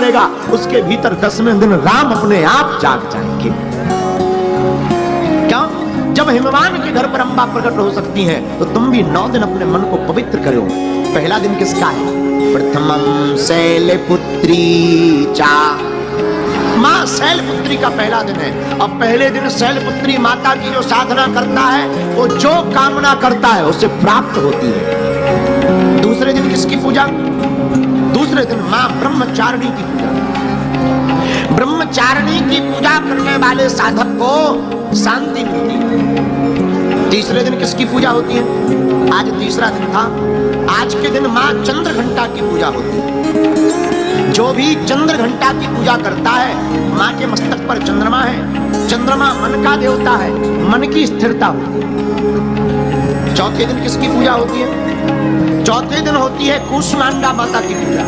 करेगा उसके भीतर 10वें दिन राम अपने आप जाग जाएंगे। क्यों? जब हिमवान के घर पर अम्बा प्रकट हो सकती हैं तो तुम भी 9 दिन अपने मन को पवित्र करो। पहला दिन किसका है? प्रथमम शैलपुत्री चा, मां शैलपुत्री का पहला दिन है। अब पहले दिन शैलपुत्री माता की जो साधना करता है वो जो कामना करता है उससे प्राप्त होती है। दूसरे दिन किसकी पूजा? दूसरे दिन मां ब्रह्मचारिणी की पूजा। ब्रह्मचारिणी की पूजा करने वाले साधक को शांति मिलती है। तीसरे दिन किसकी पूजा होती है? आज तीसरा दिन था। आज के दिन मां चंद्रघंटा की पूजा होती है। जो भी चंद्रघंटा की पूजा करता है, मां के मस्तक पर चंद्रमा है। चंद्रमा मन का देवता है, मन की स्थिरता होती है। चौथे दिन किसकी पूजा होती है? चौथे दिन होती है कूष्मांडा माता की पूजा।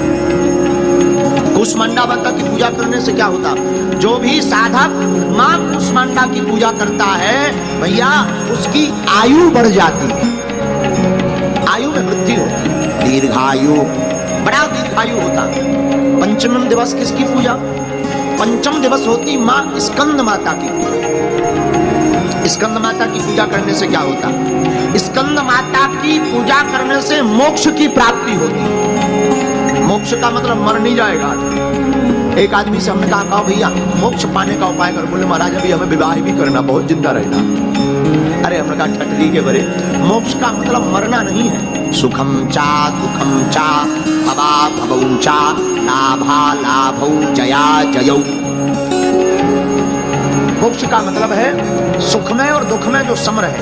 कूष्मांडा माता की पूजा करने से क्या होता? जो भी साधक मां कूष्मांडा की पूजा करता है भैया उसकी आयु बढ़ जाती है, आयु में वृद्धि होती है, दीर्घायु, बड़ा दीर्घायु होता। पंचम दिवस किसकी पूजा? पंचम दिवस होती मां स्कंद माता की पूजा। स्कंद माता की पूजा करने से क्या होता? स्कंद माता की पूजा करने से मोक्ष की प्राप्ति होती। मोक्ष का मतलब मर नहीं जाएगा। एक आदमी से हमने कहा भैया मोक्ष पाने का उपाय कर। बोले महाराज अभी हमें विवाह भी करना, बहुत जिंदा रहना। अरे हमने कहा ठटली के बरे, मोक्ष का मतलब मरना नहीं है। सुखम चा दुखम चा भवा भवौ चा लाभा लाभौ जया जयौ। मोक्ष का मतलब है सुख में और दुख में जो सम रहे।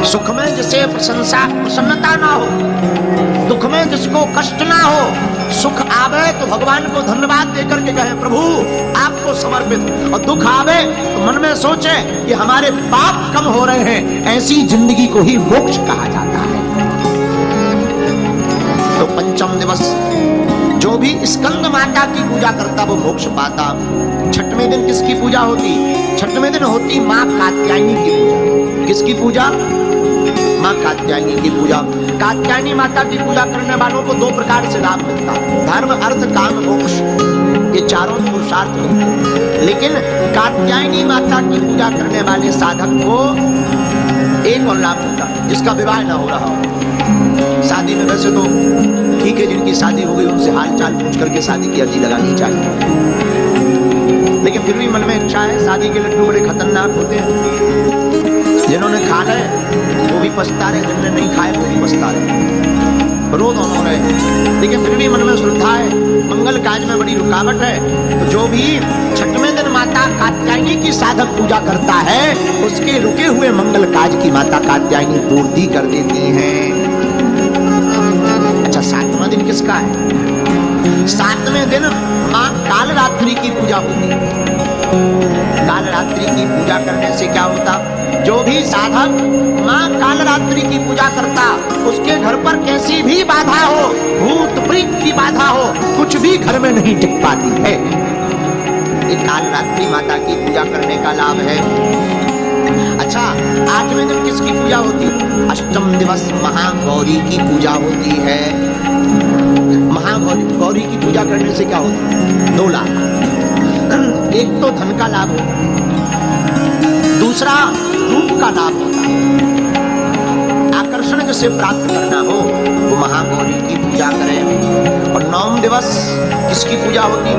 सुख में जिसे प्रसन्नता ना हो, दुख में जिसको कष्ट ना हो। सुख आवे तो भगवान को धन्यवाद देकर के कहे प्रभु आपको समर्पित, और दुख आवे तो मन में सोचे कि हमारे पाप कम हो रहे हैं। ऐसी जिंदगी को ही मोक्ष कहा जाता है। तो पंचम दिवस जो भी स्कंद माता की पूजा करता वो मोक्ष पाता। छठवें दिन किसकी पूजा होती? छठवें दिन होती मां कात्यायनी की पूजा। किसकी पूजा? मां कात्यायनी की पूजा। कात्यायनी माता की पूजा करने वालों को 2 प्रकार से लाभ मिलता, धर्म अर्थ काम मोक्ष, ये चारों पुरुषार्थ मिलते। लेकिन कात्यायनी माता की पूजा करने वाले साधक को एक और लाभ मिलता, जिसका विवाह न हो रहा हो। शादी में वैसे तो ठीक है, जिनकी शादी हो गई उनसे हाल चाल पूछ करके शादी की अर्जी लगानी चाहिए, लेकिन फिर भी मन में इच्छा है। शादी के लड्डू बड़े खतरनाक होते हैं। जिन्होंने खा रहे वो भी पछता रहे, जिन्होंने नहीं खाए वो भी पछता रहे, रो दोनों रहे। लेकिन फिर भी मन में श्रद्धा है, मंगल काज में बड़ी रुकावट है। तो जो भी छठवें दिन माता कात्यायनी की साधक पूजा करता है उसके रुके हुए मंगल काज की माता कात्यायनी पूर्ति कर देती हैं। अच्छा, 7वां दिन किसका है? 7वें दिन मां कालरात्रि की पूजा होती है। कालरात्रि की पूजा करने से क्या होता? जो भी साधक मां कालरात्रि की पूजा करता उसके घर पर कैसी भी बाधा हो, भूत प्रेत की बाधा हो, कुछ भी घर में नहीं टिक पाती है। ये कालरात्रि माता की पूजा करने का लाभ है। अच्छा, 8वें दिन किसकी पूजा होती? अष्टम दिवस महागौरी की पूजा होती है। महागौरी की पूजा करने से क्या होता? 2 लाभ। एक तो धन का लाभ होता, दूसरा रूप का लाभ होता। आकर्षण जिसे प्राप्त करना हो वो महागौरी की पूजा करें। और 9वें दिवस किसकी पूजा होती?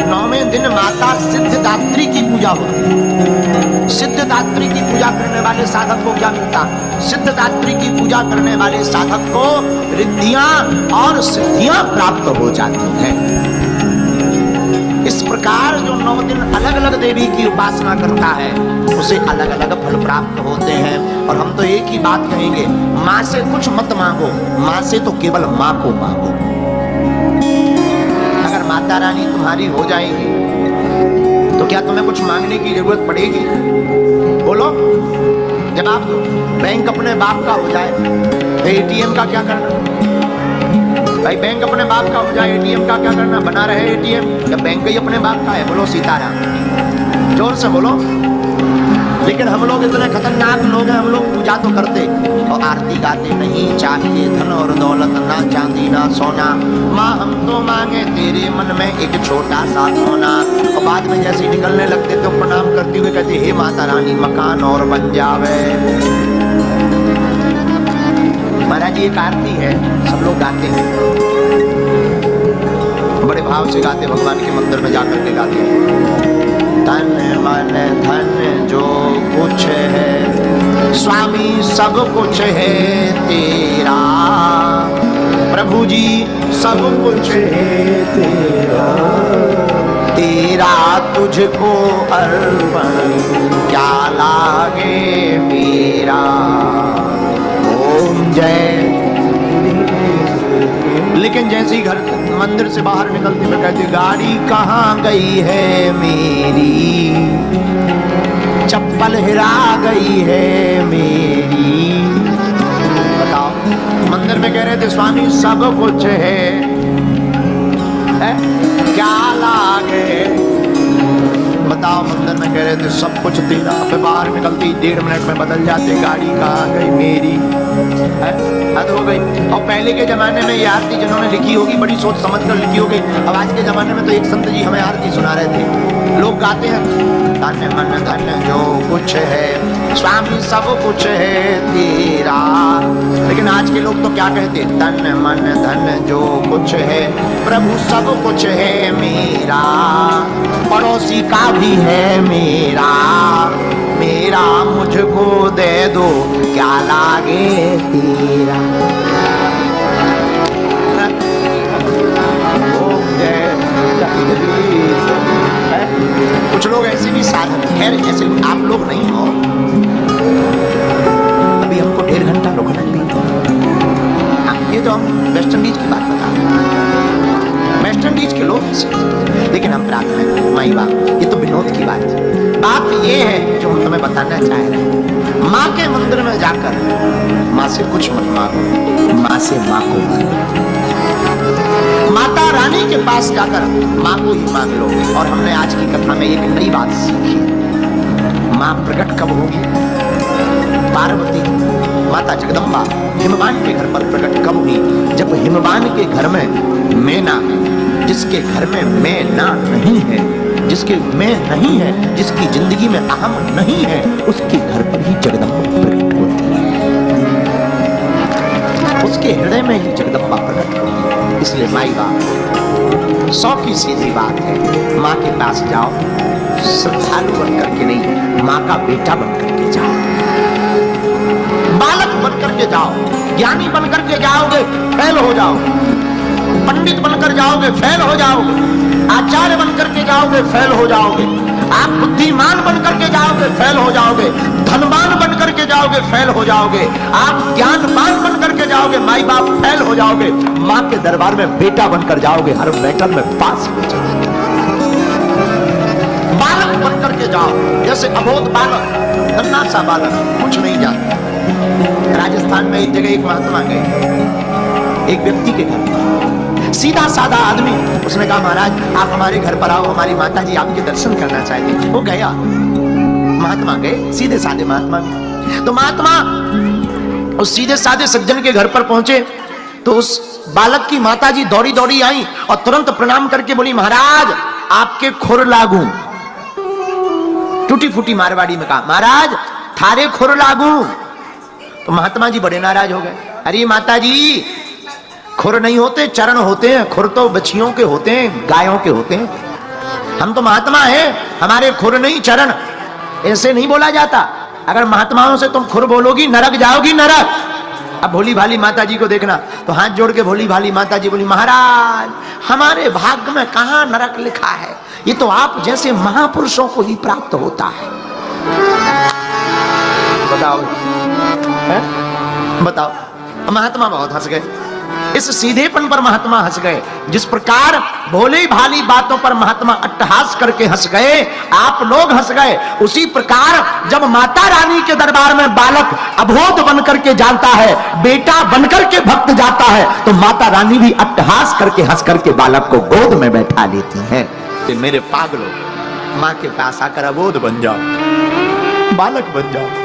9वें दिन माता सिद्धदात्री की पूजा होती। सिद्धदात्री की पूजा करने वाले साधक को क्या मिलता? सिद्धदात्री की पूजा करने वाले साधक को रिद्धियां और सिद्धियां प्राप्त हो जाती हैं। इस प्रकार जो 9 दिन अलग अलग देवी की उपासना करता है उसे अलग अलग फल प्राप्त होते हैं। और हम तो एक ही बात कहेंगे, मां से कुछ मत मांगो, मां से तो केवल मां को मांगो। अगर माता रानी तुम्हारी हो जाएगी तो क्या तुम्हें कुछ मांगने की जरूरत पड़ेगी? बोलो। जब आप बैंक अपने बाप का हो जाए तो एटीएम का क्या करना? भाई बैंक अपने बाप का हो जाए, एटीएम का क्या करना? बना रहे एटीएम, जब बैंक ही अपने बाप का है। बोलो सीताराम, जोर से बोलो। लेकिन हम लोग इतने खतरनाक लोग हैं, हम लोग पूजा तो करते और आरती गाते, नहीं चाहिए धन और दौलत, ना चांदी ना सोना, माँ हम तो मांगे तेरे मन में एक छोटा सा कोना। और बाद में जैसे ही निकलने लगते तो प्रणाम करते हुए कहते, हे माता रानी मकान और बन जावे। महाराज ये एक आरती है, सब लोग गाते हैं, बड़े भाव से गाते, भगवान के मंदिर में जाकर के गाते हैं। धन मन धन जो कुछ है स्वामी सब कुछ है तेरा, प्रभु जी सब कुछ है तेरा, तेरा तुझको अर्पण क्या लागे मेरा। ओम जय। लेकिन जैसे ही घर मंदिर से बाहर निकलते हुए कहते, गाड़ी कहाँ गई है मेरी, चप्पल हिरा गई है मेरी। बताओ, मंदिर में कह रहे थे स्वामी सब कुछ है, क्या लागे। बताओ, मंदिर में कह रहे थे सब कुछ तेरा, फिर बाहर निकलते ही 1.5 मिनट में बदल जाते, गाड़ी कहाँ गई मेरी, हद हो गई। और पहले के जमाने में ये आरती जिन्होंने लिखी होगी बड़ी सोच समझ कर लिखी होगी। अब आज के जमाने में तो एक संत जी हमें आरती सुना रहे थे, लोग गाते हैं धन मन धन जो कुछ है स्वामी सब कुछ है तेरा। लेकिन आज के लोग तो क्या कहते, धन मन धन जो कुछ है प्रभु सब कुछ है मेरा, पड़ोसी का भी है मेरा, मेरा मुझको दे दो क्या लागे तेरा। कुछ लोग ऐसे भी साधन, खैर ऐसे आप लोग नहीं हो, अभी हमको 1.5 घंटा रुकना भी। ये तो हम वेस्ट इंडीज की बात बता रहे हैं, वेस्ट इंडीज के लोग, लेकिन हम प्रार्थना माई बाप, ये तो विनोद की बात है। बात ये है जो हम तुम्हें बताना चाह रहे हैं, माँ के मंदिर में जाकर माँ से कुछ मत मांगो, माँ से माँ को मांगो। माता रानी के पास जाकर माँ को ही मांग लो। और हमने आज की कथा में एक नई बात सीखी, माँ प्रकट कब होगी, पार्वती माता जगदम्बा हिमवान के घर पर प्रकट कब हुई, जब हिमवान के घर में मैना है, जिसके घर में मैना नहीं है, जिसके मैं नहीं है, जिसकी जिंदगी में अहम नहीं है, उसके घर पर ही जगदम्बा प्रकट होती है, उसके हृदय में ही जगदम्बा प्रकट होती है। इसलिए माई बाप 100 की सीधी बात है, माँ के पास जाओ, श्रद्धालु बन करके नहीं, माँ का बेटा बन करके जाओ, बालक बन करके जाओ, ज्ञानी बन करके जाओगे फेल हो जाओगे, पंडित बनकर जाओगे फेल हो जाओगे, आचार्य बन करके जाओगे फेल हो जाओगे, आप बुद्धिमान बन करके जाओगे फेल हो जाओगे, धनवान बन करके जाओगे फेल हो जाओगे, आप ज्ञानवान बन करके जाओगे, माई बाप फेल हो जाओगे, माँ के दरबार में बेटा बनकर जाओगे, हर मैटर में पास हो जाओगे। बालक बन करके जाओ, जैसे अबोध बालक, नन्हा सा बालक, कुछ नहीं जानता। राजस्थान में एक जगह एक महात्मा गए एक व्यक्ति के घर, सीधा साधा आदमी, उसने कहा महाराज आप हमारे घर पर आओ, हमारी माता जी आपके दर्शन करना चाहते हैं। वो गया, महात्मा गए, सीधे साधे महात्मा। तो महात्मा उस सीधे साधे सज्जन के घर पर पहुंचे तो उस बालक की माता जी दौड़ी दौड़ी आई और तुरंत प्रणाम करके बोली, महाराज आपके खुर लागू। टूटी फूटी मारवाड़ी में कहा, महाराज थारे खुर लागू। तो महात्मा जी बड़े नाराज हो गए, अरे माता जी खुर नहीं होते, चरण होते हैं, खुर तो बछियों के होते हैं, गायों के होते हैं, हम तो महात्मा हैं, हमारे खुर नहीं चरण। ऐसे नहीं बोला जाता, अगर महात्माओं से तुम खुर बोलोगी नरक जाओगी, नरक। अब भोली भाली माता जी को देखना, तो हाथ जोड़ के भोली भाली माता जी बोली, महाराज हमारे भाग्य में कहां नरक लिखा है, ये तो आप जैसे महापुरुषों को ही प्राप्त होता है। बताओ है? बताओ। महात्मा बहुत हंस गए, इस सीधेपन पर महात्मा हंस गए। जिस प्रकार भोली भाली बातों पर महात्मा अट्टहास करके हंस गए, आप लोग हंस गए, उसी प्रकार जब माता रानी के दरबार में बालक अबोध बनकर के जाता है, बेटा बनकर के भक्त जाता है, तो माता रानी भी अट्टहास करके हंस करके बालक को गोद में बैठा लेती है। मेरे पागलों, माँ के पास आकर अबोध बन जाओ, बालक बन जाओ।